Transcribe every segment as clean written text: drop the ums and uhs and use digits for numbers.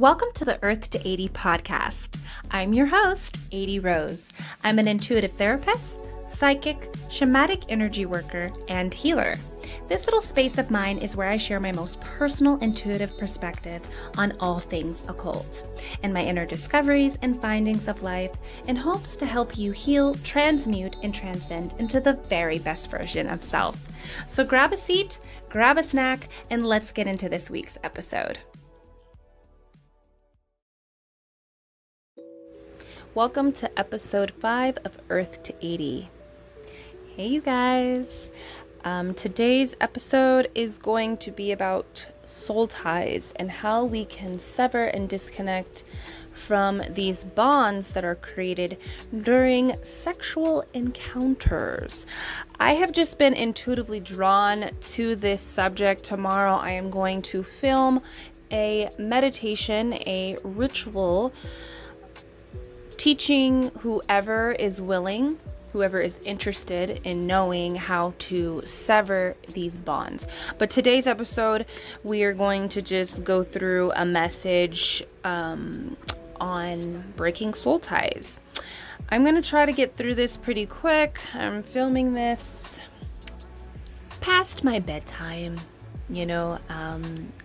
Welcome to the Earth to Adie podcast. I'm your host, Adie Rose. I'm an intuitive therapist, psychic, shamanic energy worker, and healer. This little space of mine is where I share my most personal intuitive perspective on all things occult and my inner discoveries and findings of life in hopes to help you heal, transmute, and transcend into the very best version of self. So grab a seat, grab a snack, and let's get into this week's episode. Welcome to episode 5 of Earth to Adie. Hey you guys. Today's episode is going to be about soul ties and how we can sever and disconnect from these bonds that are created during sexual encounters. I have just been intuitively drawn to this subject. Tomorrow I am going to film a meditation, a ritual, teaching whoever is willing, whoever is interested in knowing how to sever these bonds. But today's episode, we are going to just go through a message on breaking soul ties. I'm going to try to get through this pretty quick. I'm filming this past my bedtime,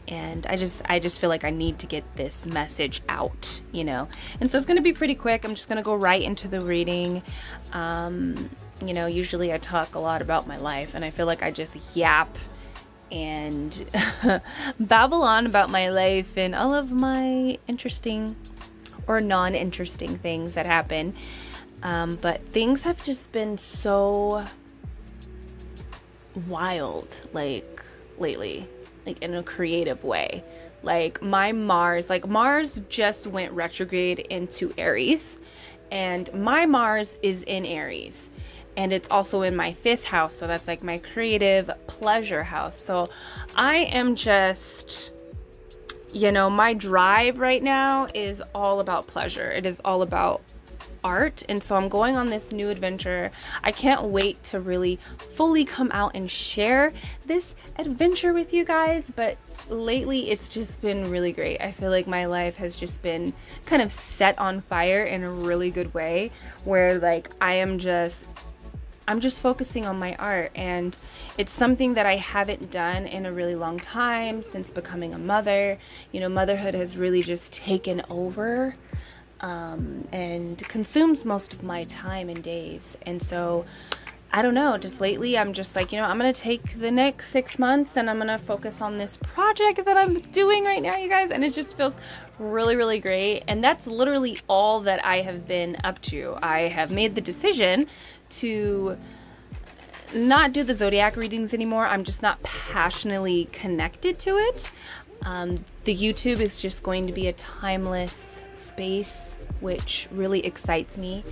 and I just feel like I need to get this message out, and so it's going to be pretty quick. I'm just going to go right into the reading. Usually I talk a lot about my life, and I feel like I just yap and babble on about my life and all of my interesting or non-interesting things that happen, but things have just been so wild, lately, in a creative way. Mars just went retrograde into Aries, and my Mars is in Aries, and it's also in my 5th house, so that's like my creative pleasure house. So I am just, my drive right now is all about pleasure. It is all about art, and so I'm going on this new adventure. I can't wait to really fully come out and share this adventure with you guys, but lately it's just been really great. I feel like my life has just been kind of set on fire in a really good way, where I'm just focusing on my art, and it's something that I haven't done in a really long time since becoming a mother. Motherhood has really just taken over and consumes most of my time and days. And so I don't know, just lately I'm just like, I'm gonna take the next 6 months and I'm gonna focus on this project that I'm doing right now, you guys, and it just feels really, really great. And that's literally all that I have been up to. I have made the decision to not do the zodiac readings anymore. I'm just not passionately connected to it. The YouTube is just going to be a timeless space, which really excites me.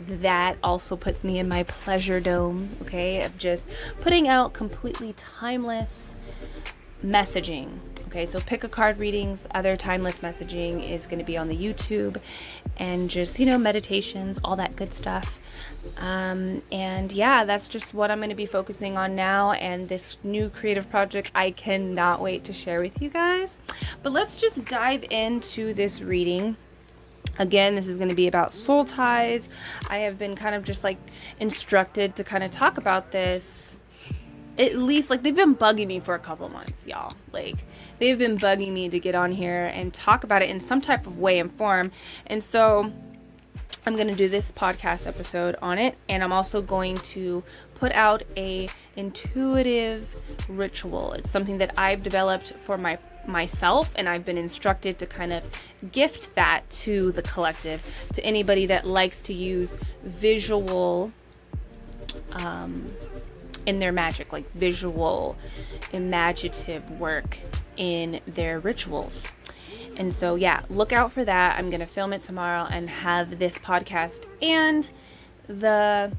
That also puts me in my pleasure dome, okay, of just putting out completely timeless messaging. Okay, so pick a card readings, other timeless messaging is going to be on the YouTube, and just, meditations, all that good stuff. And yeah, that's just what I'm going to be focusing on now, and this new creative project I cannot wait to share with you guys. But let's just dive into this reading. Again, this is going to be about soul ties. I have been kind of just instructed to kind of talk about this. At least they've been bugging me for a couple months, y'all. They've been bugging me to get on here and talk about it in some type of way and form. And so I'm going to do this podcast episode on it. And I'm also going to put out a intuitive ritual. It's something that I've developed for myself, and I've been instructed to kind of gift that to the collective, to anybody that likes to use visual in their magic, visual imaginative work in their rituals. And so yeah, look out for that. I'm gonna film it tomorrow and have this podcast and the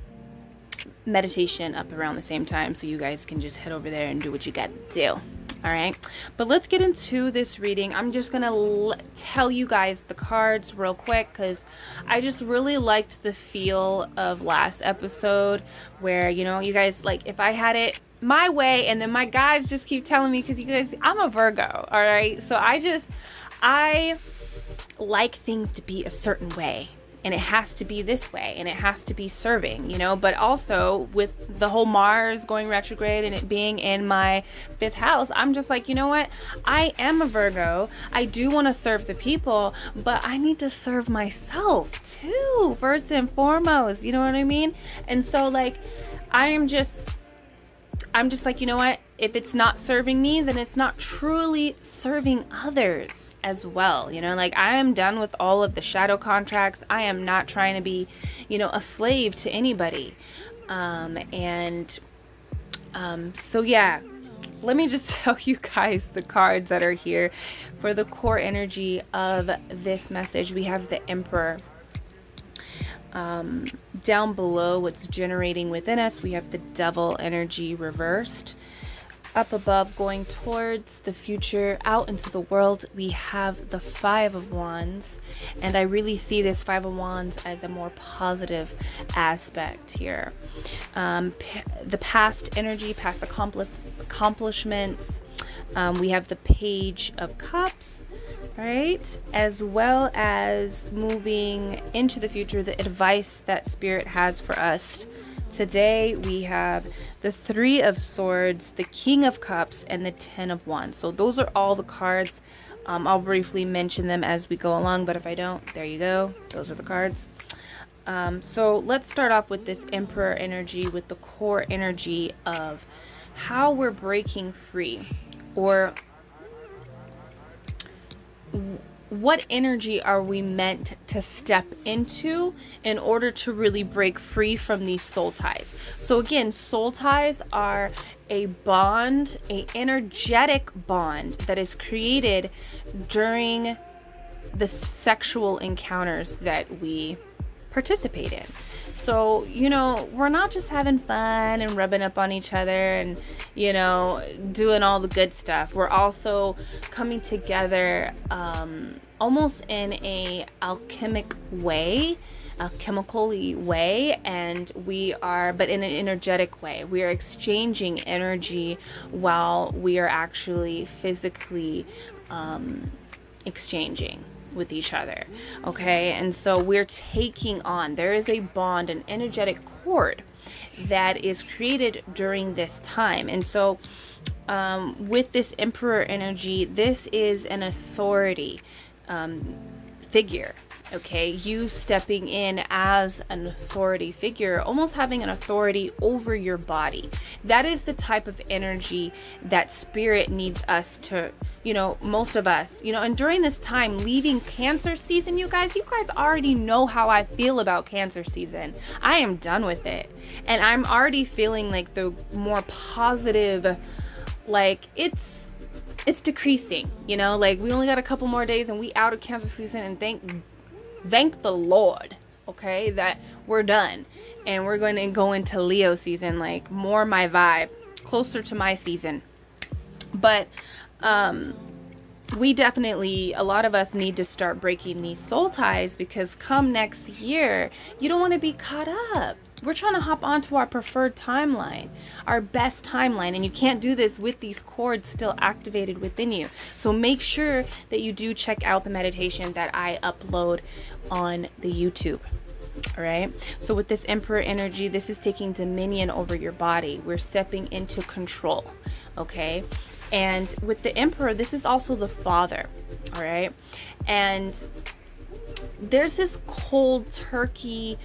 meditation up around the same time, so you guys can just head over there and do what you gotta do. All right, but let's get into this reading. I'm just gonna tell you guys the cards real quick, because I just really liked the feel of last episode, where you guys, if I had it my way, and then my guys just keep telling me, because you guys, I'm a Virgo, all right, so I like things to be a certain way, and it has to be this way, and it has to be serving, you know. But also with the whole Mars going retrograde and it being in my 5th house, I'm just like, you know what, I am a Virgo. I do want to serve the people, but I need to serve myself too, first and foremost, you know what I mean? And so like I'm just like, you know what, if it's not serving me, then it's not truly serving others as well, you know. Like, I am done with all of the shadow contracts. I am not trying to be, you know, a slave to anybody. So yeah, let me just tell you guys the cards that are here for the core energy of this message. We have the Emperor. Down below, what's generating within us, we have the Devil energy reversed. Up above, going towards the future, out into the world, we have the 5 of Wands. And I really see this 5 of Wands as a more positive aspect here. The past energy, past accomplishments. We have the Page of Cups, right? As well as moving into the future, the advice that Spirit has for us. Today we have the 3 of Swords, the King of Cups, and the 10 of Wands. So those are all the cards. I'll briefly mention them as we go along, but if I don't, there you go. Those are the cards. So let's start off with this Emperor energy, with the core energy of how we're breaking free, or what energy are we meant to step into in order to really break free from these soul ties. So again, soul ties are a bond, a energetic bond that is created during the sexual encounters that we participate in. So, you know, we're not just having fun and rubbing up on each other and, you know, doing all the good stuff. We're also coming together almost in a alchemical way, and we are, but in an energetic way. We are exchanging energy while we are actually physically exchanging with each other. Okay, and so we're taking on, there is a bond, an energetic cord that is created during this time. And so with this Emperor energy, this is an authority figure. Okay, you stepping in as an authority figure, almost having an authority over your body. That is the type of energy that Spirit needs us to, you know, most of us, you know. And during this time, leaving Cancer season, you guys already know how I feel about Cancer season. I am done with it, and I'm already feeling like the more positive, like it's decreasing, you know. Like, we only got a couple more days and we out of Cancer season, and thank the Lord, okay, that we're done, and we're going to go into Leo season, like more my vibe, closer to my season. But we definitely, a lot of us need to start breaking these soul ties, because come next year, you don't want to be caught up. We're trying to hop onto our preferred timeline, our best timeline, and you can't do this with these cords still activated within you. So make sure that you do check out the meditation that I upload on the YouTube. All right, so with this Emperor energy, this is taking dominion over your body. We're stepping into control. Okay, and with the Emperor, this is also the Father. All right, and there's this cold turkey,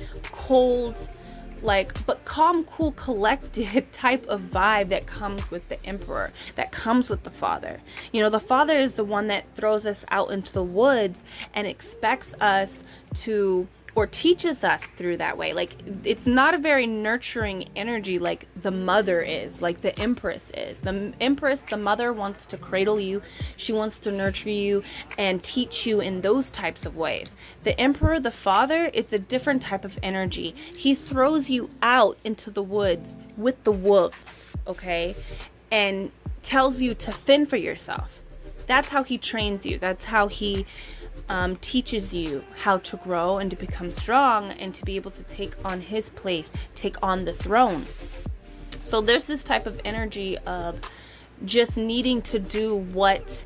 like, but calm, cool, collected type of vibe that comes with the Emperor, that comes with the Father. You know, the Father is the one that throws us out into the woods and expects us to, or teaches us through that way. Like, it's not a very nurturing energy like the mother is, like the Empress is. The Empress, the mother, wants to cradle you. She wants to nurture you and teach you in those types of ways. The Emperor, the Father, it's a different type of energy. He throws you out into the woods with the wolves, okay, and tells you to fend for yourself. That's how he trains you. That's how he teaches you how to grow and to become strong and to be able to take on his place, take on the throne. So there's this type of energy of just needing to do what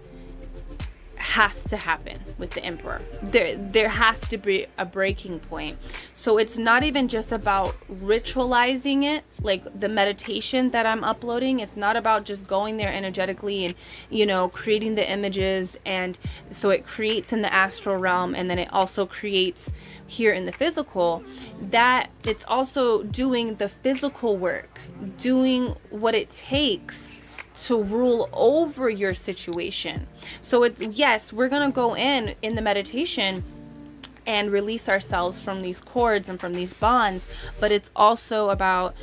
has to happen with the Emperor. There has to be a breaking point. So it's not even just about ritualizing it, like the meditation that I'm uploading. It's not about just going there energetically and, you know, creating the images, and so it creates in the astral realm, and then it also creates here in the physical. That it's also doing the physical work, doing what it takes to rule over your situation. So it's, yes, we're gonna go in the meditation and release ourselves from these cords and from these bonds, but it's also about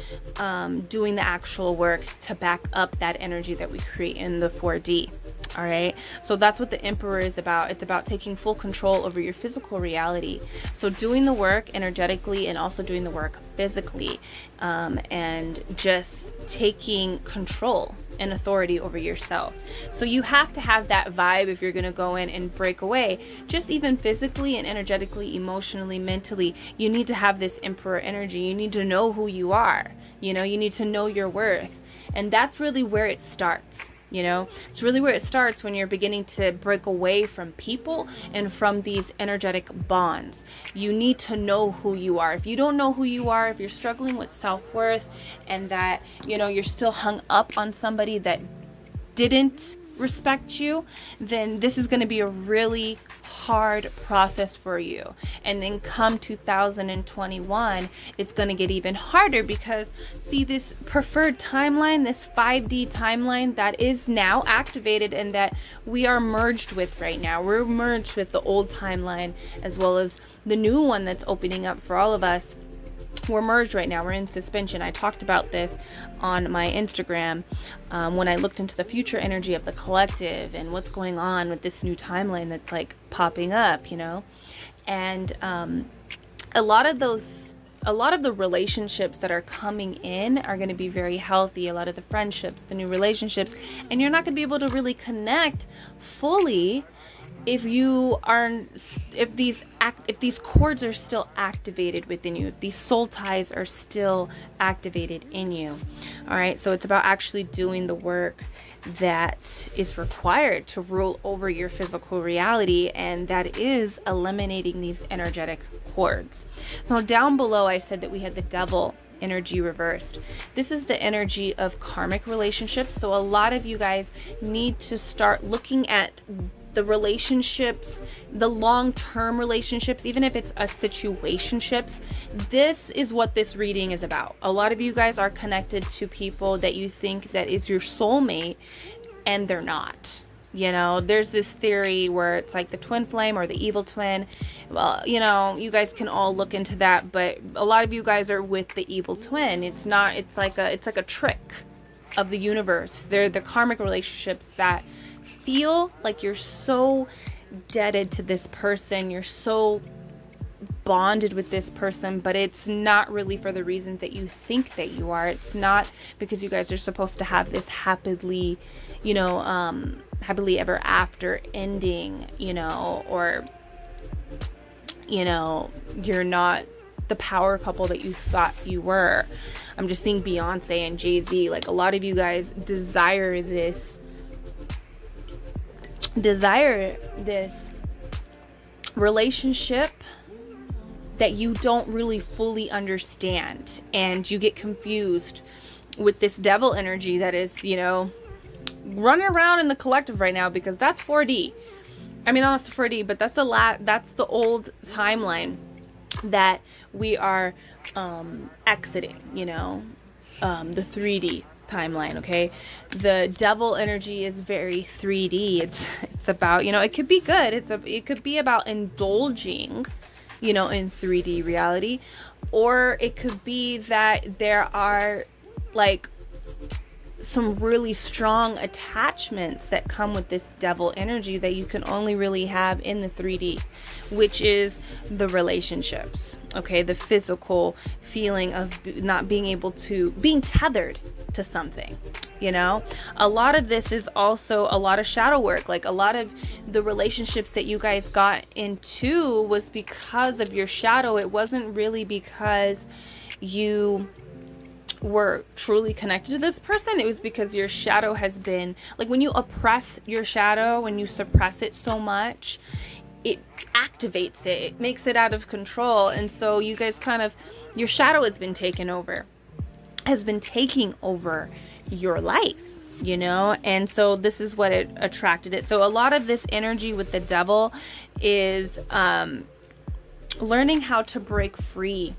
doing the actual work to back up that energy that we create in the 4D. All right, so that's what the Emperor is about. It's about taking full control over your physical reality. So doing the work energetically and also doing the work physically, and just taking control and authority over yourself. So you have to have that vibe if you're going to go in and break away, just even physically and energetically, emotionally, mentally. You need to have this Emperor energy. You need to know who you are. You know, you need to know your worth. And that's really where it starts. You know, it's really where it starts when you're beginning to break away from people and from these energetic bonds. You need to know who you are. If you don't know who you are, if you're struggling with self-worth, and that, you know, you're still hung up on somebody that didn't respect you, then this is going to be a really hard process for you. And then come 2021, it's going to get even harder, because see, this preferred timeline, this 5D timeline that is now activated and that we are merged with right now. We're merged with the old timeline as well as the new one that's opening up for all of us. We're merged right now. We're in suspension. I talked about this on my Instagram when I looked into the future energy of the collective and what's going on with this new timeline that's like popping up, you know. And a lot of the relationships that are coming in are going to be very healthy. A lot of the friendships, the new relationships, and you're not going to be able to really connect fully if these cords are still activated within you, if these soul ties are still activated in you. All right, so it's about actually doing the work that is required to rule over your physical reality, and that is eliminating these energetic cords. So down below I said that we had the Devil energy reversed. This is the energy of karmic relationships. So a lot of you guys need to start looking at the relationships, the long-term relationships, even if it's a situationships. This is what this reading is about. A lot of you guys are connected to people that you think that is your soulmate, and they're not. You know, there's this theory where it's like the twin flame or the evil twin. Well, you know, you guys can all look into that, but a lot of you guys are with the evil twin. It's not, it's like a trick of the universe. They're the karmic relationships that feel like you're so indebted to this person, you're so bonded with this person, but it's not really for the reasons that you think that you are. It's not because you guys are supposed to have this happily, you know, happily ever after ending, you know, or, you know, you're not the power couple that you thought you were. I'm just seeing Beyonce and Jay-Z. Like, a lot of you guys desire this relationship that you don't really fully understand, and you get confused with this devil energy that is, you know, running around in the collective right now, because that's 4D. I mean, not 4D, but that's the old timeline that we are exiting, you know, the 3D timeline. Okay, the devil energy is very 3D. It's about, you know, it could be good. It could be about indulging, you know, in 3D reality, or it could be that there are like some really strong attachments that come with this devil energy that you can only really have in the 3D, which is the relationships. Okay, the physical feeling of not being able to, being tethered to something. You know, a lot of this is also a lot of shadow work. Like, a lot of the relationships that you guys got into was because of your shadow. It wasn't really because you were truly connected to this person, it was because your shadow has been, like, when you oppress your shadow, when you suppress it so much, it activates it, it makes it out of control. And so you guys kind of, your shadow has been taking over, has been taking over your life, you know? And so this is what it attracted it. So a lot of this energy with the devil is learning how to break free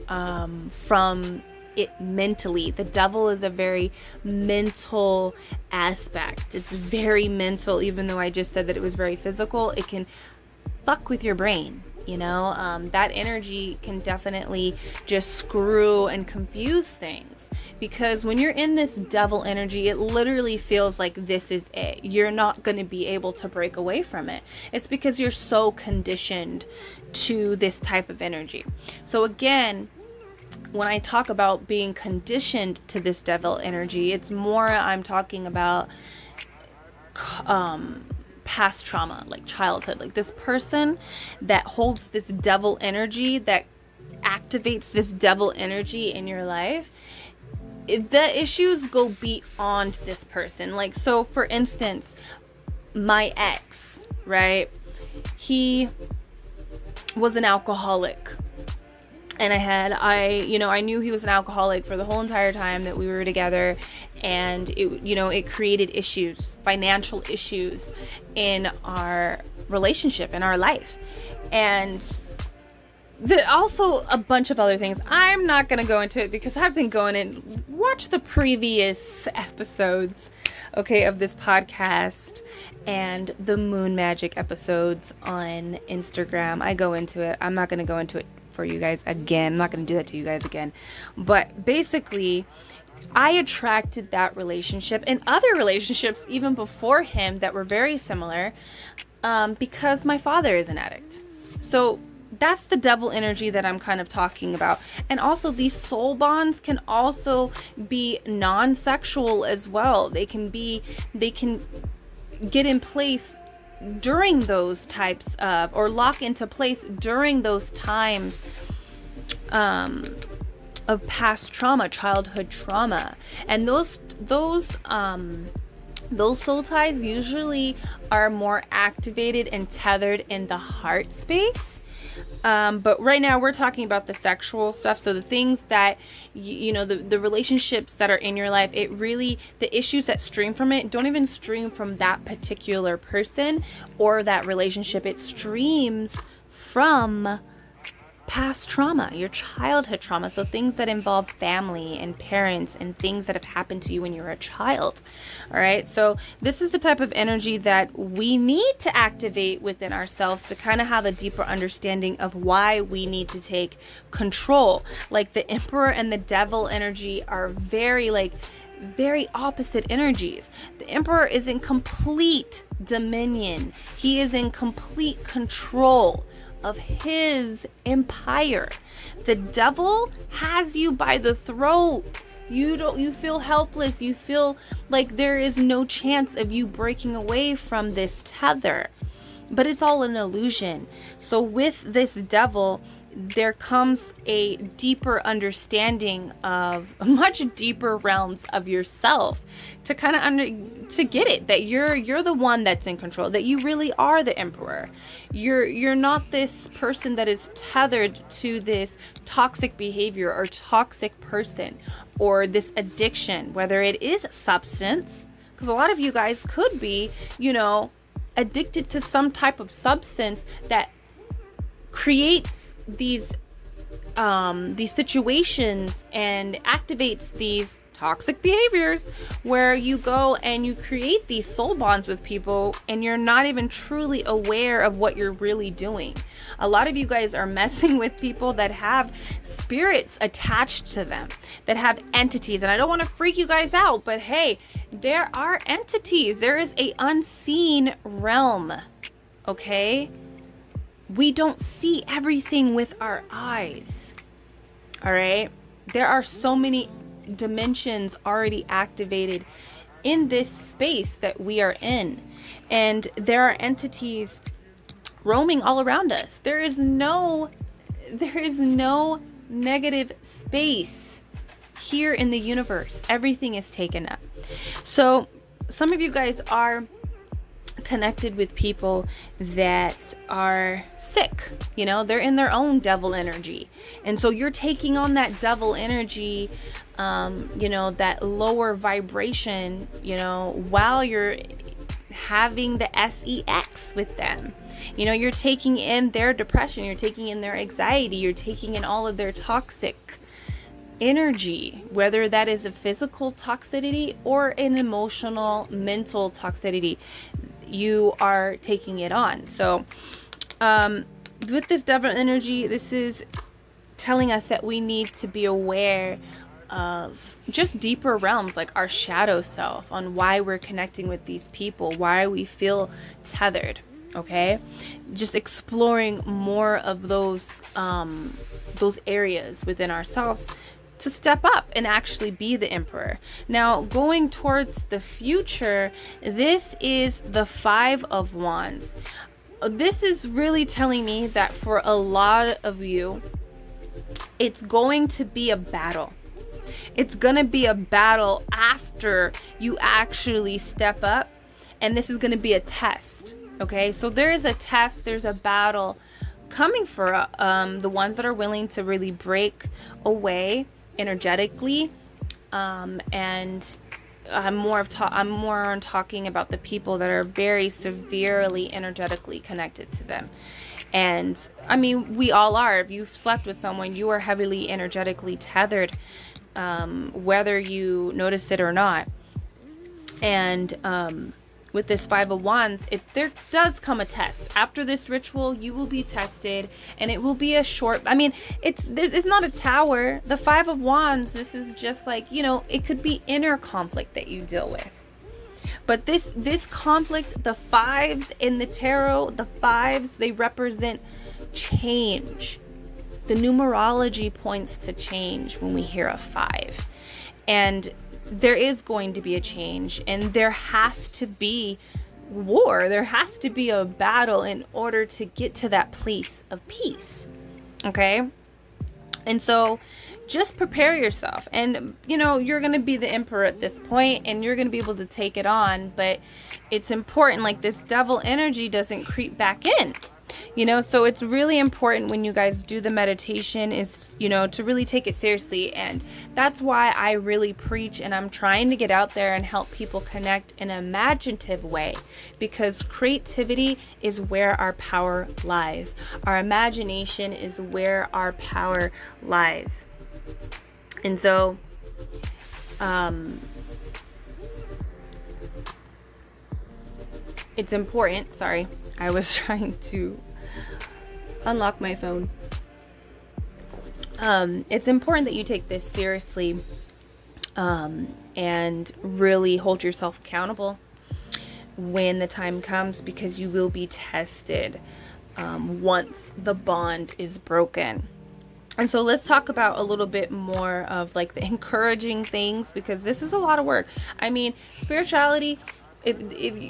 from it mentally. The devil is a very mental aspect. It's very mental, even though I just said that it was very physical. It can fuck with your brain, you know? That energy can definitely just screw and confuse things, because when you're in this devil energy, it literally feels like this is it. You're not going to be able to break away from it. It's because you're so conditioned to this type of energy. So again, when I talk about being conditioned to this devil energy, it's more, I'm talking about past trauma, like childhood, like this person that holds this devil energy, that activates this devil energy in your life. The issues go beyond this person. Like, so for instance, my ex, right? He was an alcoholic. And I knew he was an alcoholic for the whole entire time that we were together. And it created issues, financial issues in our relationship, in our life. And also a bunch of other things. I'm not going to go into it because I've been going and watch the previous episodes, okay, of this podcast and the Moon Magic episodes on Instagram. I go into it. I'm not going to go into it for you guys again. I'm not going to do that to you guys again. But basically, I attracted that relationship and other relationships even before him that were very similar because my father is an addict. So that's the devil energy that I'm kind of talking about. And also these soul bonds can also be non-sexual as well. They can get in place during those types of, or lock into place during those times of past trauma, childhood trauma. And those soul ties usually are more activated and tethered in the heart space. But right now we're talking about the sexual stuff. So the things that, the relationships that are in your life, the issues that stream from it don't even stream from that particular person or that relationship. It streams from past trauma, your childhood trauma. So things that involve family and parents and things that have happened to you when you were a child. All right. So this is the type of energy that we need to activate within ourselves to kind of have a deeper understanding of why we need to take control. Like the Emperor and the Devil energy are very opposite energies. The Emperor is in complete dominion. He is in complete control of his empire. The Devil has you by the throat. You feel helpless. You feel like there is no chance of you breaking away from this tether. But it's all an illusion. So with this Devil, there comes a deeper understanding of much deeper realms of yourself to kind of to get it that you're the one that's in control, that you really are the Emperor. You're not this person that is tethered to this toxic behavior or toxic person or this addiction, whether it is substance, because a lot of you guys could be, addicted to some type of substance that creates these situations and activates these toxic behaviors where you go and you create these soul bonds with people and you're not even truly aware of what you're really doing. A lot of you guys are messing with people that have spirits attached to them, that have entities. And I don't want to freak you guys out, but hey, there are entities. There is a unseen realm, okay? We don't see everything with our eyes, all right? There are so many dimensions already activated in this space that we are in, and there are entities roaming all around us. There is no negative space here in the universe. Everything is taken up. So some of you guys are connected with people that are sick, you know, they're in their own devil energy, and so you're taking on that devil energy, you know, that lower vibration, you know, while you're having the sex with them. You know, you're taking in their depression, you're taking in their anxiety, you're taking in all of their toxic energy, whether that is a physical toxicity or an emotional, mental toxicity. You are taking it on. So with this devil energy, this is telling us that we need to be aware of just deeper realms, like our shadow self, on why we're connecting with these people, why we feel tethered. Okay, just exploring more of those areas within ourselves to step up and actually be the emperor. Now, going towards the future, this is the Five of Wands. This is really telling me that for a lot of you, it's going to be a battle. It's going to be a battle after you actually step up, and this is going to be a test. Okay, so there is a test, there's a battle coming for the ones that are willing to really break away energetically, and I'm more on talking about the people that are very severely energetically connected to them. And I mean, we all are. If you've slept with someone, you are heavily energetically tethered, whether you notice it or not. And with this Five of Wands, there does come a test. After this ritual, you will be tested, and it will be a short, I mean, it's not a tower. The Five of Wands, this is just like, you know, it could be inner conflict that you deal with. But this conflict, the fives in the tarot, the fives, they represent change. The numerology points to change when we hear a five. And there is going to be a change, and there has to be war. There has to be a battle in order to get to that place of peace. Okay? And so just prepare yourself. And, you know, you're going to be the emperor at this point, and you're going to be able to take it on. But it's important, like, this devil energy doesn't creep back in. You know, so it's really important when you guys do the meditation is, you know, to really take it seriously. And that's why I really preach, and I'm trying to get out there and help people connect in an imaginative way, because creativity is where our power lies. Our imagination is where our power lies. And so, it's important. Sorry, I was trying to unlock my phone. It's important that you take this seriously, and really hold yourself accountable when the time comes, because you will be tested once the bond is broken. And so let's talk about a little bit more of like the encouraging things, because this is a lot of work. I mean, spirituality, if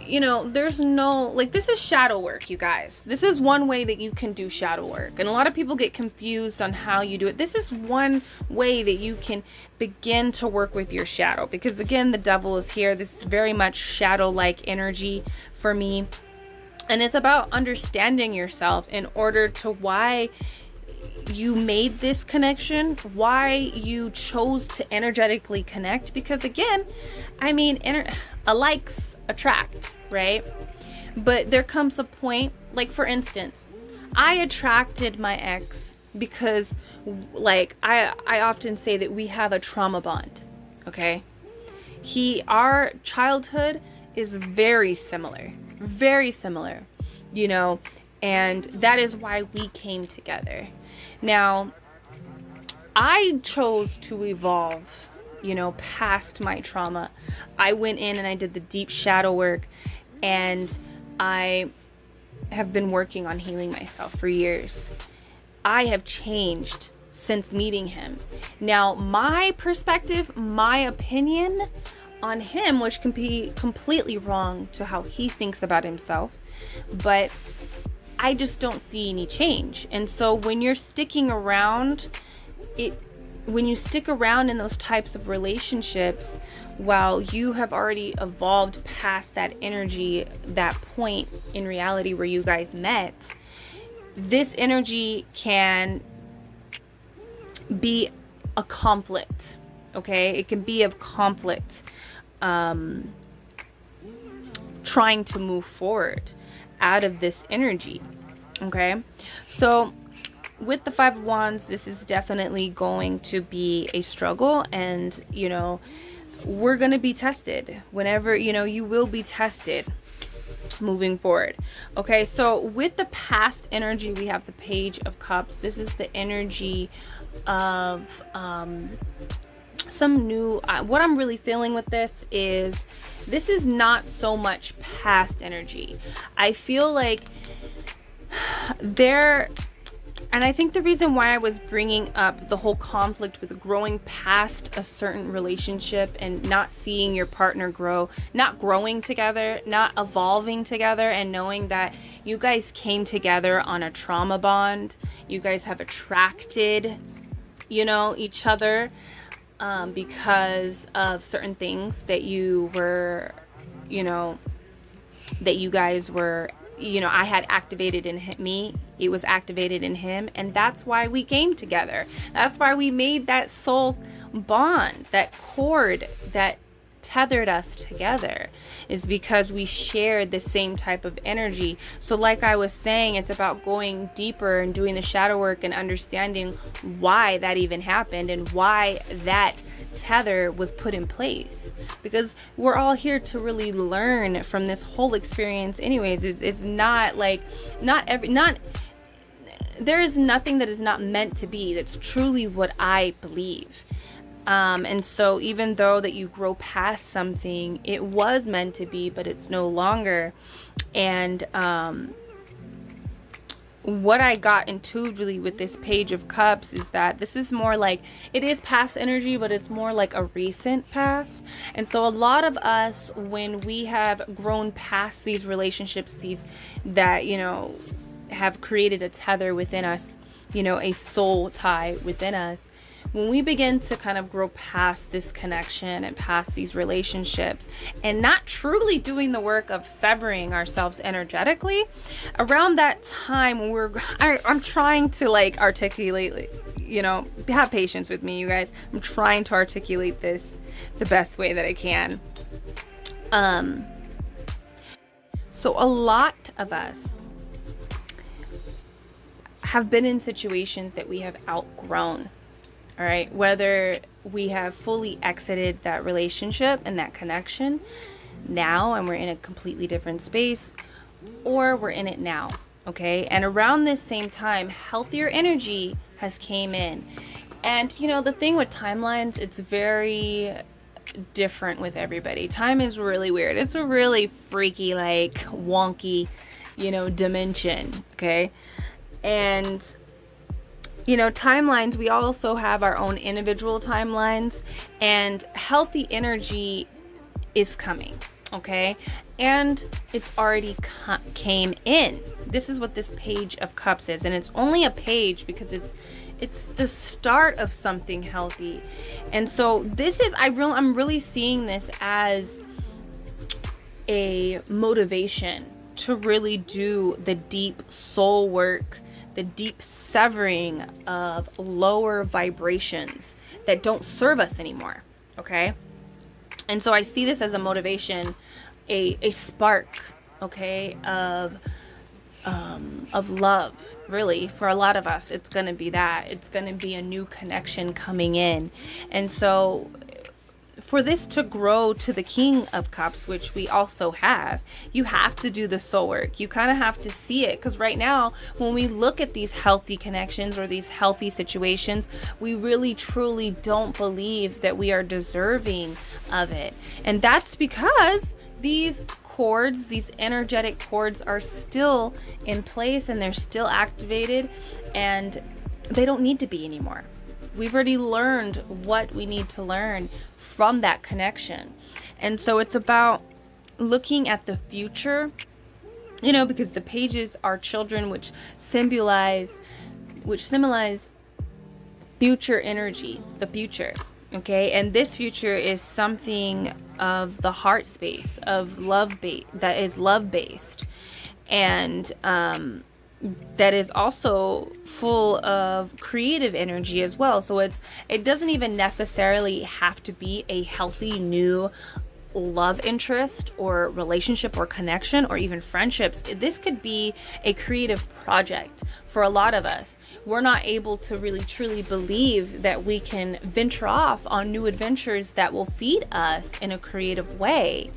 you know, there's no, like, this is shadow work, you guys. This is one way that you can do shadow work, and a lot of people get confused on how you do it. This is one way that you can begin to work with your shadow, because again, the devil is here. This is very much shadow-like energy for me, and it's about understanding yourself in order to why you made this connection, why you chose to energetically connect. Because again, I mean, likes attract, right? But there comes a point, like for instance, I attracted my ex because, like, I often say that we have a trauma bond. Okay, our childhood is very similar, you know, and that is why we came together. Now, I chose to evolve, you know, past my trauma. I went in and I did the deep shadow work, and I have been working on healing myself for years. I have changed since meeting him. Now, my perspective, my opinion on him, which can be completely wrong to how he thinks about himself, but I just don't see any change. And so when you're sticking around, when you stick around in those types of relationships, while you have already evolved past that energy, that point in reality where you guys met, this energy can be a conflict. Okay, it can be of conflict, trying to move forward out of this energy. Okay, so with the Five of Wands, this is definitely going to be a struggle, and you know, we're going to be tested whenever, you know, you will be tested moving forward. Okay, so with the past energy, we have the Page of Cups. This is the energy of some new, what I'm really feeling with this is not so much past energy. I feel like there, and I think the reason why I was bringing up the whole conflict with growing past a certain relationship and not seeing your partner grow, not growing together, not evolving together, and knowing that you guys came together on a trauma bond. You guys have attracted, you know, each other because of certain things that you were, you know, that you guys were, you know, I had activated in me, it was activated in him, and that's why we came together. That's why we made that soul bond, that cord that tethered us together, is because we shared the same type of energy. So like I was saying, it's about going deeper and doing the shadow work and understanding why that even happened and why that tether was put in place, because we're all here to really learn from this whole experience anyways. It's not like, there is nothing that is not meant to be. That's truly what I believe. And so even though that you grow past something, it was meant to be, but it's no longer. And what I got intuitively with this Page of Cups is that this is more like, it is past energy, but it's more like a recent past. And so a lot of us, when we have grown past these relationships, these that, you know, have created a tether within us, you know, a soul tie within us, when we begin to kind of grow past this connection and past these relationships and not truly doing the work of severing ourselves energetically, around that time when I'm trying to like articulate, you know, have patience with me, you guys. I'm trying to articulate this the best way that I can. So a lot of us have been in situations that we have outgrown. All right, whether we have fully exited that relationship and that connection now and we're in a completely different space, or we're in it now. Okay, and around this same time, healthier energy has came in. And you know, the thing with timelines, it's very different with everybody. Time is really weird. It's a really freaky, like wonky, you know, dimension. Okay, and you know, timelines, we also have our own individual timelines, and healthy energy is coming. Okay, and it's already came in. This is what this Page of Cups is, and it's only a page because it's the start of something healthy. And so this is, I'm really seeing this as a motivation to really do the deep soul work, the deep severing of lower vibrations that don't serve us anymore. Okay, and so I see this as a motivation, a spark, okay, of love. Really, for a lot of us, it's going to be that. It's going to be a new connection coming in. And so for this to grow to the King of Cups, which we also have, you have to do the soul work. You kind of have to see it, because right now, when we look at these healthy connections or these healthy situations, we really truly don't believe that we are deserving of it. And that's because these cords, these energetic cords, are still in place and they're still activated, and they don't need to be anymore. We've already learned what we need to learn from that connection. And so it's about looking at the future, you know, because the pages are children, which symbolize future energy, the future. Okay, and this future is something of the heart space, of that is love based, and that is also full of creative energy as well. So it doesn't even necessarily have to be a healthy new love interest or relationship or connection or even friendships. This could be a creative project for a lot of us. We're not able to really truly believe that we can venture off on new adventures that will feed us in a creative way,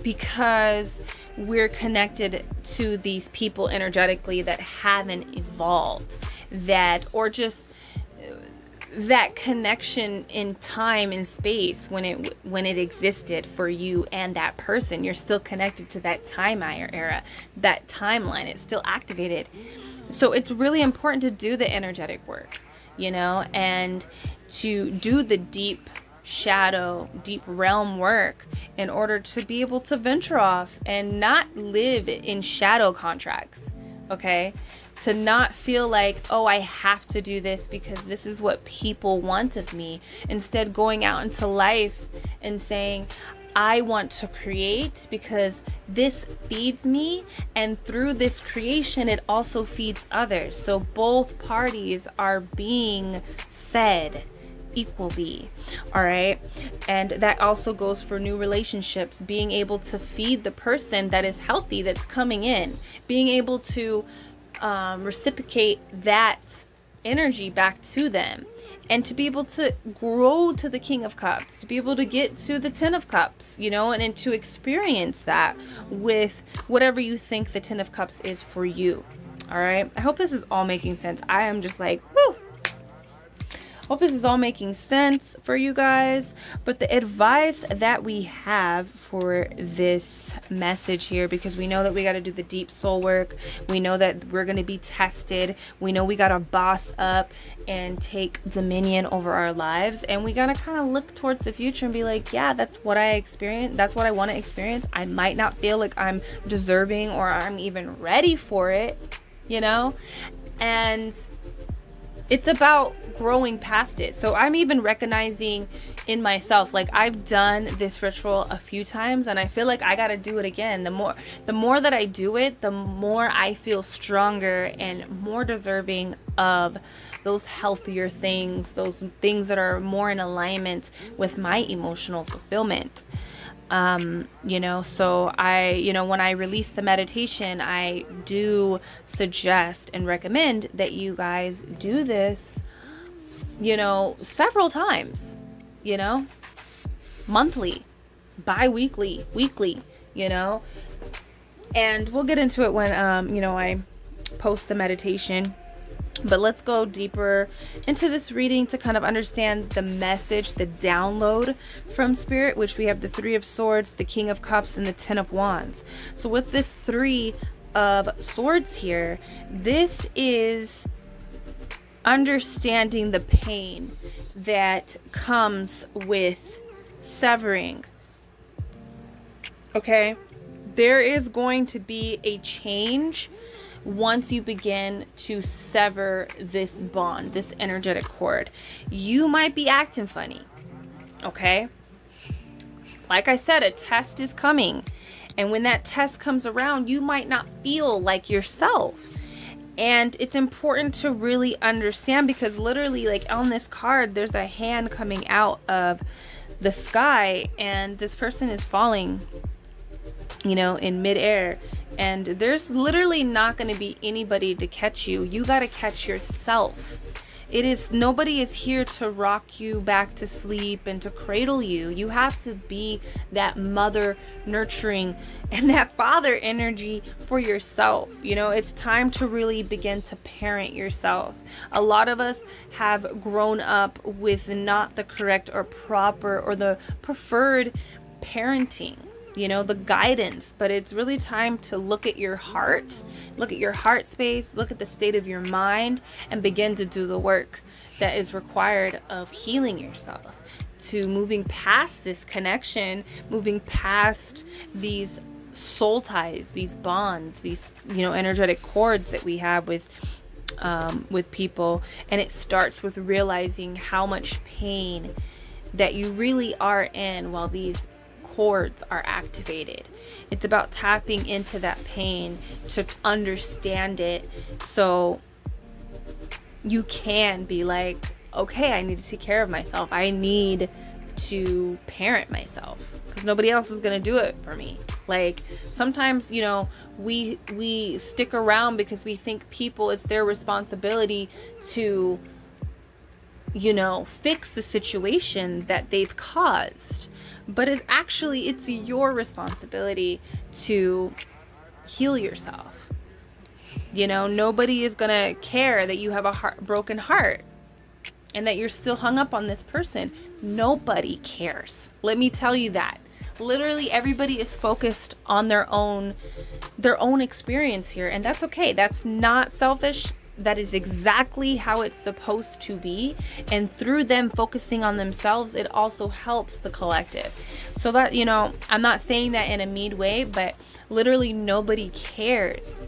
because we're connected to these people energetically that haven't evolved, or just that connection in time and space when it existed for you and that person. You're still connected to that time era, that timeline. It's still activated. So it's really important to do the energetic work, and to do the deep realm work in order to be able to venture off and not live in shadow contracts. Okay, to not feel like, oh, I have to do this because this is what people want of me. Instead, going out into life and saying, I want to create because this feeds me, and through this creation, it also feeds others. So both parties are being fed equally. All right. And that also goes for new relationships, being able to feed the person that is healthy, that's coming in, being able to reciprocate that energy back to them, and to be able to grow to the King of Cups, to be able to get to the Ten of Cups, and to experience that with whatever you think the Ten of Cups is for you. All right. I hope this is all making sense. I am just like, whoo. Hope this is all making sense for you guys. But the advice that we have for this message here, because we know that we got to do the deep soul work, we know that we're going to be tested, we know we got to boss up and take dominion over our lives, and we got to kind of look towards the future and be like, yeah, that's what I experience, that's what I want to experience. I might not feel like I'm deserving or I'm even ready for it, and it's about growing past it. So I'm even recognizing in myself, like, I've done this ritual a few times and I feel like I got to do it again. The more that I do it, the more I feel stronger and more deserving of those healthier things, those things that are more in alignment with my emotional fulfillment. So when I release the meditation, I do suggest and recommend that you guys do this, several times, monthly, bi-weekly, weekly, and we'll get into it when, I post the meditation. But let's go deeper into this reading to kind of understand the message, the download from Spirit, which we have the Three of Swords, the King of Cups, and the Ten of Wands. So with this Three of Swords here, this is understanding the pain that comes with severing. Okay? There is going to be a change once you begin to sever this bond, this energetic cord. You might be acting funny, okay? Like I said, a test is coming. And when that test comes around, you might not feel like yourself. And it's important to really understand, because literally, like on this card, there's a hand coming out of the sky and this person is falling, in midair. And there's literally not going to be anybody to catch you. You got to catch yourself. Nobody is here to rock you back to sleep and to cradle you. You have to be that mother nurturing and that father energy for yourself. It's time to really begin to parent yourself. A lot of us have grown up with not the correct or proper or the preferred parenting, the guidance. But it's really time to look at your heart space, look at the state of your mind, and begin to do the work that is required of healing yourself, to moving past this connection, moving past these soul ties, these bonds, these energetic cords that we have with with people, and it starts with realizing how much pain that you really are in while these cords are activated. It's about tapping into that pain to understand it, so you can be like, okay, I need to take care of myself. I need to parent myself because nobody else is gonna do it for me. Like, sometimes, you know, we stick around because we think people, it's their responsibility to, you know, fix the situation that they've caused. But it's your responsibility to heal yourself. You know, nobody is gonna care that you have a broken heart and that you're still hung up on this person. Nobody cares. Let me tell you that. Literally everybody is focused on their own experience here, and that's okay. That's not selfish. That is exactly how it's supposed to be. And through them focusing on themselves, it also helps the collective. So that, you know, I'm not saying that in a mean way, but literally nobody cares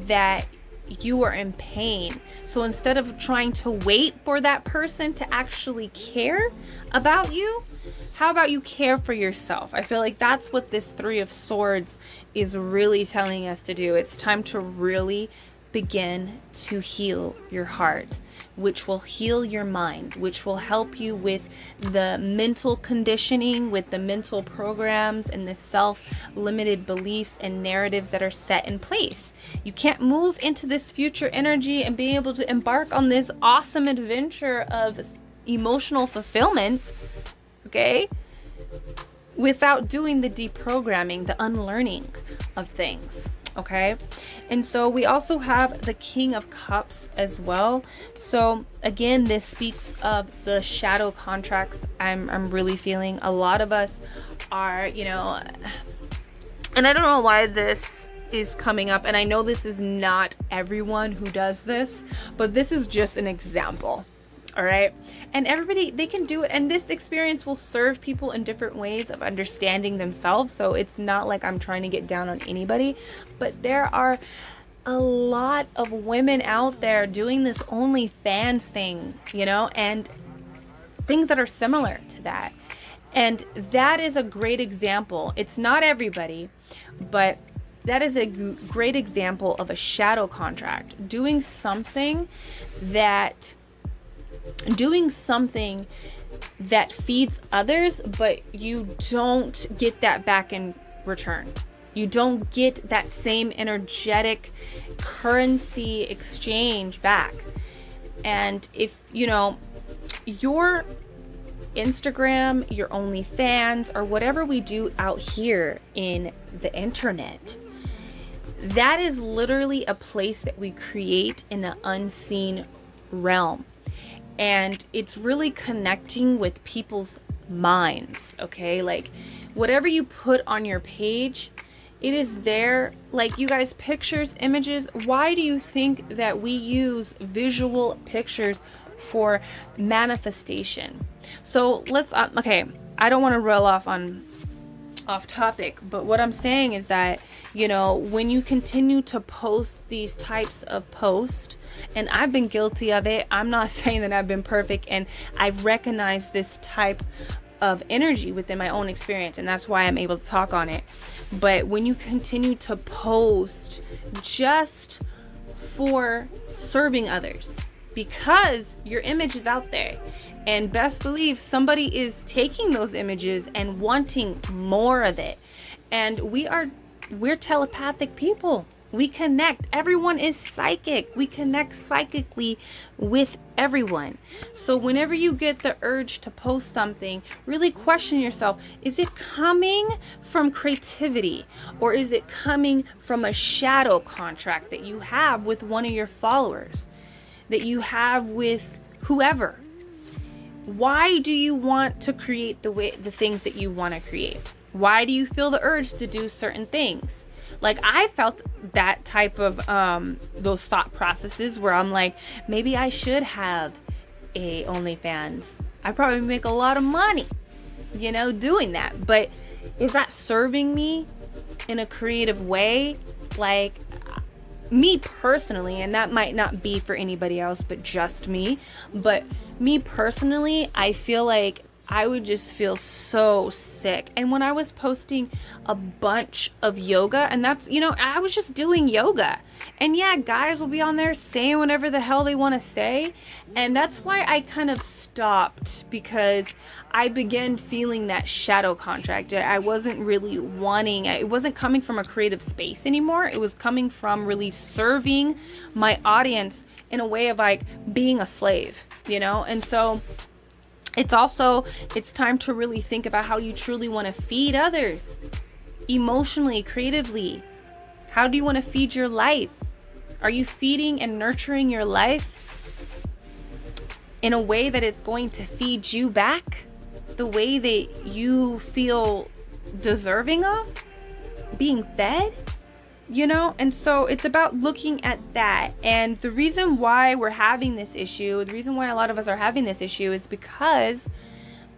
that you are in pain. So instead of trying to wait for that person to actually care about you, how about you care for yourself? I feel like that's what this Three of Swords is really telling us to do. It's time to really begin to heal your heart, which will heal your mind, which will help you with the mental conditioning, with the mental programs and the self-limited beliefs and narratives that are set in place. You can't move into this future energy and be able to embark on this awesome adventure of emotional fulfillment, okay, without doing the deprogramming, the unlearning of things. Okay, and so we also have the King of Cups as well. So again, this speaks of the shadow contracts. I'm really feeling a lot of us are, you know, and I don't know why this is coming up, and I know this is not everyone who does this, but this is just an example. All right, and everybody, they can do it, and this experience will serve people in different ways of understanding themselves. So it's not like I'm trying to get down on anybody, but there are a lot of women out there doing this OnlyFans thing, you know, and things that are similar to that. And that is a great example. It's not everybody, but that is a great example of a shadow contract, doing something that feeds others, but you don't get that back in return. You don't get that same energetic currency exchange back. And if, you know, your Instagram, your OnlyFans, or whatever we do out here in the internet, that is literally a place that we create in an unseen realm. And it's really connecting with people's minds, okay? Like, whatever you put on your page, it is there. Like, you guys, pictures, images, why do you think that we use visual pictures for manifestation? So let's, okay, I don't want to roll off topic, but what I'm saying is that, you know, when you continue to post these types of posts, and I've been guilty of it, I'm not saying that I've been perfect, and I've recognized this type of energy within my own experience, and that's why I'm able to talk on it. But when you continue to post just for serving others, because your image is out there, and best believe somebody is taking those images and wanting more of it. And we're telepathic people. We connect. Everyone is psychic. We connect psychically with everyone. So whenever you get the urge to post something, really question yourself, is it coming from creativity, or is it coming from a shadow contract that you have with one of your followers, that you have with whoever? Why do you want to create the things that you want to create? Why do you feel the urge to do certain things? Like, I felt that type of those thought processes where I'm like, maybe I should have a OnlyFans. I probably make a lot of money, you know, doing that. But is that serving me in a creative way? Like, me personally, and that might not be for anybody else but just me, but me personally, I feel like I would just feel so sick. And when I was posting a bunch of yoga, and that's, you know, I was just doing yoga. And yeah, guys will be on there saying whatever the hell they want to say. And that's why I kind of stopped, because I began feeling that shadow contract. I wasn't really wanting, it wasn't coming from a creative space anymore. It was coming from really serving my audience in a way of like being a slave, you know? And so it's time to really think about how you truly want to feed others emotionally, creatively. How do you want to feed your life? Are you feeding and nurturing your life in a way that it's going to feed you back the way that you feel deserving of being fed? You know, and so it's about looking at that. And the reason why we're having this issue, the reason why a lot of us are having this issue is because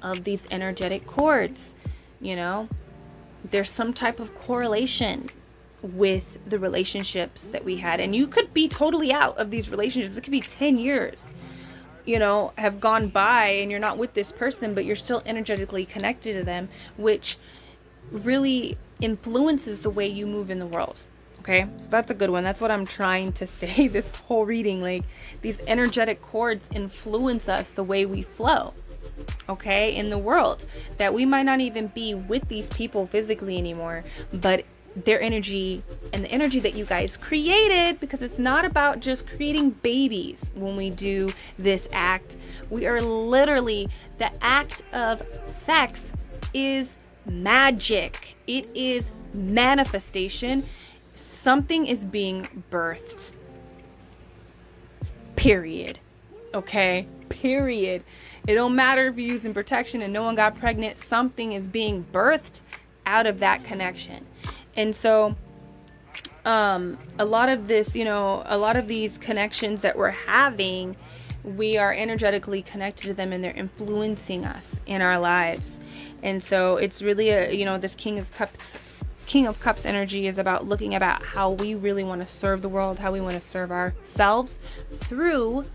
of these energetic cords. You know, there's some type of correlation with the relationships that we had. And you could be totally out of these relationships. It could be 10 years, you know, have gone by and you're not with this person, but you're still energetically connected to them, which really influences the way you move in the world. Okay, so that's a good one. That's what I'm trying to say this whole reading. Like, these energetic cords influence us the way we flow, okay, in the world. That we might not even be with these people physically anymore, but their energy and the energy that you guys created, because it's not about just creating babies when we do this act. We are literally, the act of sex is magic. It is manifestation. Something is being birthed. Period. Okay? Period. It don't matter if you're using protection and no one got pregnant. Something is being birthed out of that connection. And so a lot of this, you know, a lot of these connections that we're having, we are energetically connected to them and they're influencing us in our lives. And so it's really a, you know, this King of Cups energy is about looking about how we really want to serve the world, how we want to serve ourselves through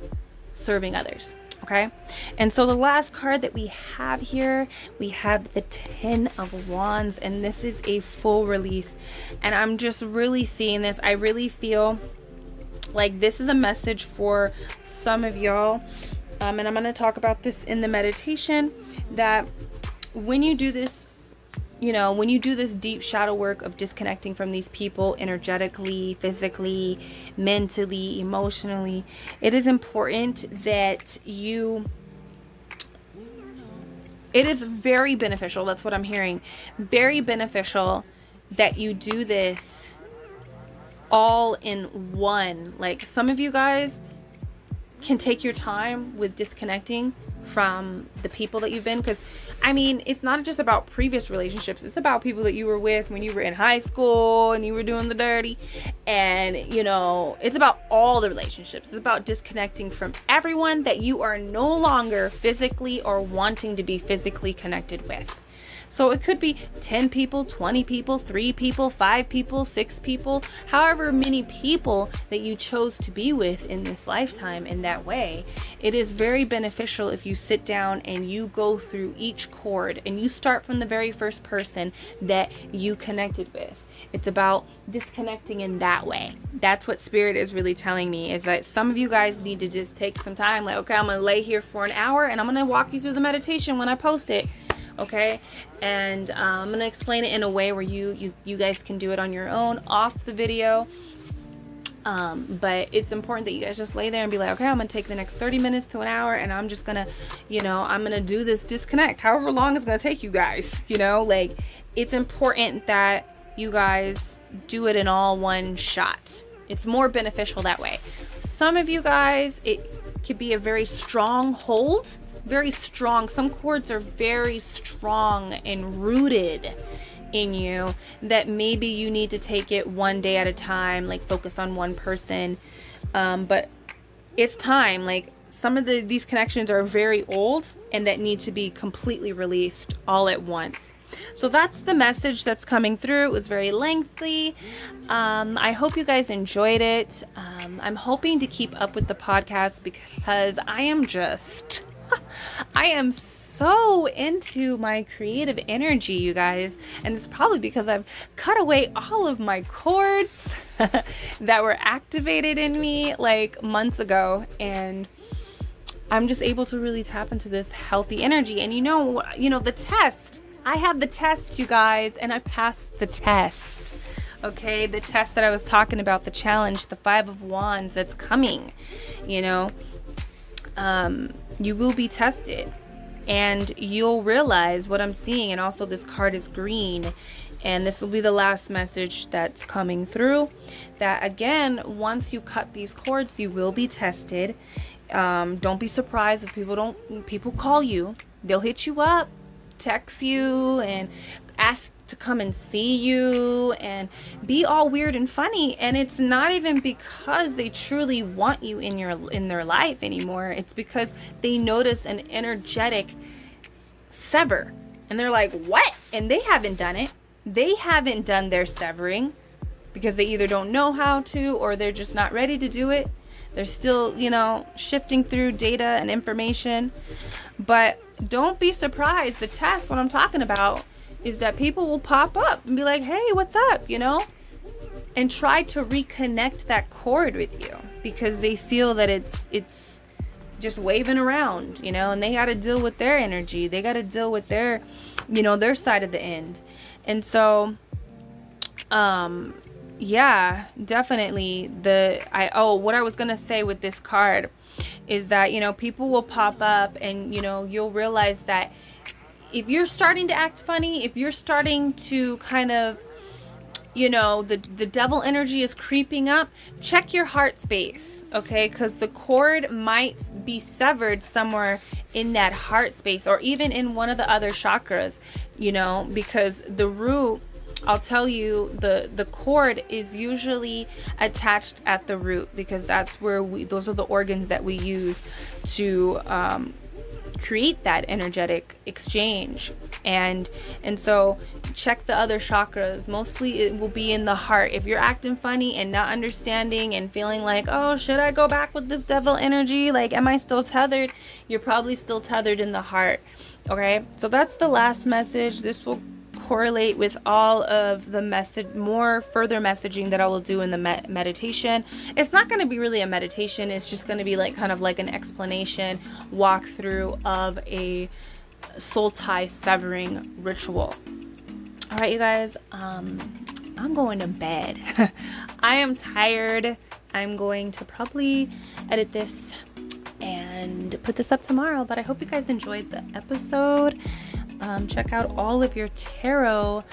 serving others. Okay, and so the last card that we have here, we have the 10 of Wands, and this is a full release. And I'm just really seeing this. I really feel like this is a message for some of y'all, and I'm going to talk about this in the meditation, that when you do this, you know, when you do this deep shadow work of disconnecting from these people energetically, physically, mentally, emotionally, it is important that you, it is very beneficial. That's what I'm hearing. Very beneficial that you do this all in one. Like, some of you guys can take your time with disconnecting from the people that you've been, because I mean, it's not just about previous relationships. It's about people that you were with when you were in high school and you were doing the dirty. And, you know, it's about all the relationships. It's about disconnecting from everyone that you are no longer physically or wanting to be physically connected with. So it could be 10 people, 20 people, 3 people, 5 people, 6 people, however many people that you chose to be with in this lifetime in that way. It is very beneficial if you sit down and you go through each chord and you start from the very first person that you connected with. It's about disconnecting in that way. That's what Spirit is really telling me, is that some of you guys need to just take some time. Like, okay, I'm going to lay here for an hour and I'm going to walk you through the meditation when I post it. Okay, and I'm gonna explain it in a way where you guys can do it on your own off the video, but it's important that you guys just lay there and be like, okay, I'm gonna take the next 30 minutes to an hour and I'm just gonna, you know, I'm gonna do this disconnect however long it's gonna take you guys. You know, like, it's important that you guys do it in all one shot. It's more beneficial that way. Some of you guys, it could be a very strong hold. Very strong. Some cords are very strong and rooted in you, that maybe you need to take it one day at a time, like focus on one person. But it's time. Like, some of these connections are very old and that need to be completely released all at once. So that's the message that's coming through. It was very lengthy. I hope you guys enjoyed it. I'm hoping to keep up with the podcast because I am so into my creative energy, you guys. And it's probably because I've cut away all of my cords that were activated in me like months ago. And I'm just able to really tap into this healthy energy. And you know, the test. I had the test, you guys, and I passed the test. Okay, the test that I was talking about, the challenge, the 5 of Wands that's coming, you know. You will be tested and you'll realize what I'm seeing. And also this card is green, and this will be the last message that's coming through, that again, once you cut these cords, you will be tested. Don't be surprised if people call you. They'll hit you up, text you, and ask to come and see you and be all weird and funny. And it's not even because they truly want you in their life anymore. It's because they notice an energetic sever and they're like, what? And they haven't done it. They haven't done their severing because they either don't know how to, or they're just not ready to do it. They're still, you know, shifting through data and information. But don't be surprised. The test, what I'm talking about, is that people will pop up and be like, hey, what's up, you know? And try to reconnect that cord with you because they feel that it's just waving around, you know, and they got to deal with their energy. They got to deal with their, you know, their side of the end. And so, yeah, definitely what I was gonna say with this card is that, you know, people will pop up and, you know, you'll realize that if you're starting to act funny, if you're starting to kind of, you know, the devil energy is creeping up, check your heart space, okay? Because the cord might be severed somewhere in that heart space, or even in one of the other chakras, you know, because the root, I'll tell you, the cord is usually attached at the root because that's where those are the organs that we use to create that energetic exchange. And so check the other chakras. Mostly it will be in the heart. If you're acting funny and not understanding and feeling like, oh, should I go back with this devil energy? Like, am I still tethered? You're probably still tethered in the heart. Okay, so that's the last message. This will correlate with all of the further messaging that I will do in the meditation. It's not going to be really a meditation. It's just going to be like kind of like an explanation, walkthrough of a soul tie severing ritual. All right, you guys, I'm going to bed. I am tired. I'm going to probably edit this and put this up tomorrow, but I hope you guys enjoyed the episode. Check out all of your tarot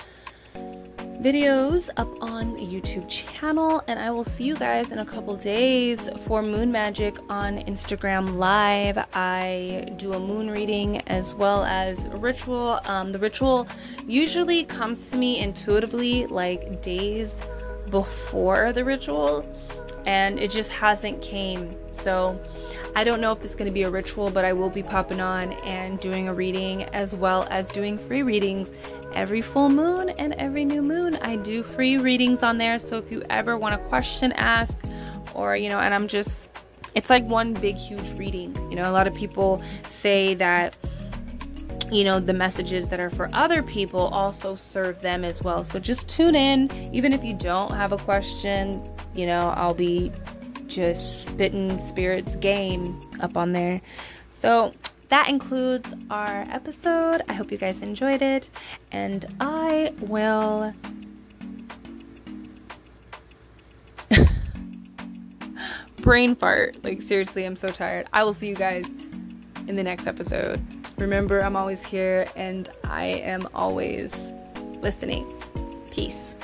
videos up on the YouTube channel, and I will see you guys in a couple days for Moon Magic on Instagram Live. I do a moon reading as well as a ritual. The ritual usually comes to me intuitively like days before the ritual, and it just hasn't came. So I don't know if this is going to be a ritual, but I will be popping on and doing a reading as well as doing free readings every full moon and every new moon. I do free readings on there. So if you ever want a question asked, or, you know, and it's like one big, huge reading. You know, a lot of people say that, you know, the messages that are for other people also serve them as well. So just tune in. Even if you don't have a question, you know, I'll be just spitting spirits game up on there. So that includes our episode. I hope you guys enjoyed it, and I will brain fart. Like, seriously, I'm so tired. I will see you guys in the next episode. Remember, I'm always here and I am always listening. Peace.